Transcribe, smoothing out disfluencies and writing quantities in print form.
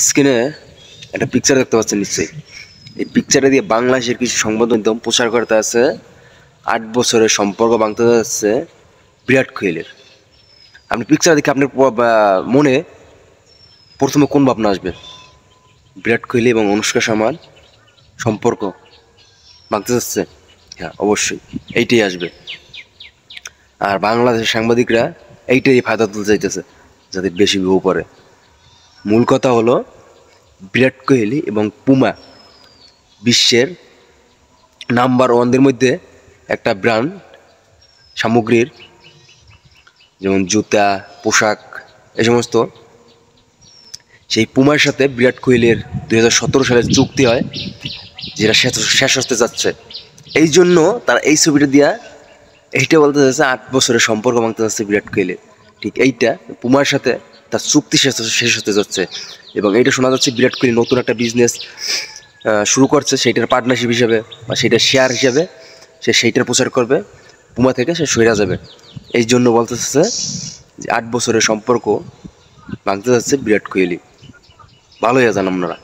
স্ক্রিনে একটা পিকচার দেখতে পাচ্ছেন নিশ্চয়ই। এই পিকচারে দিয়ে বাংলাদেশের কিছু সংবাদ মাধ্যম প্রচার করতে আছে ৮ বছরের সম্পর্ক ভাঙতে যাচ্ছে বিরাট কোহলির। আপনি পিকচার দেখে আপনার মনে প্রথমে কোন ভাবনা আসবে? বিরাট কোহলি এবং অনুষ্কা শর্মার সম্পর্ক ভাঙতে যাচ্ছে? হ্যাঁ, অবশ্যই এইটাই আসবে। আর বাংলাদেশের সাংবাদিকরা এইটাই ফায়দা তুলতে চাইতেছে যাতে বেশি ভিউ পড়ে। মূল কথা হলো বিরাট কোহলি এবং পুমা বিশ্বের নাম্বার ওয়ানদের মধ্যে একটা ব্র্যান্ড সামগ্রীর, যেমন জুতা, পোশাক, এই সমস্ত। সেই পুমার সাথে বিরাট কোহলির 2017 সালে চুক্তি হয়, যেটা শেষ হতে যাচ্ছে। এই জন্য তারা এই ছবিটা দিয়া এইটা বলতে যাচ্ছে ৮ বছরের সম্পর্ক ভাঙতে যাচ্ছে বিরাট কোহলি। ঠিক এইটা পুমার সাথে তার চুক্তি শেষ হতে যাচ্ছে, এবং এইটা শোনা যাচ্ছে বিরাট কোহলি নতুন একটা বিজনেস শুরু করছে, সেইটার পার্টনারশিপ হিসাবে বা সেইটার শেয়ার হিসাবে সেইটার প্রচার করবে। পুমা থেকে সে সইরা যাবে। এই জন্য বলতেছে যে ৮ বছরের সম্পর্ক ভাঙতে যাচ্ছে বিরাট কোহলি। ভালোই আছেন আপনারা?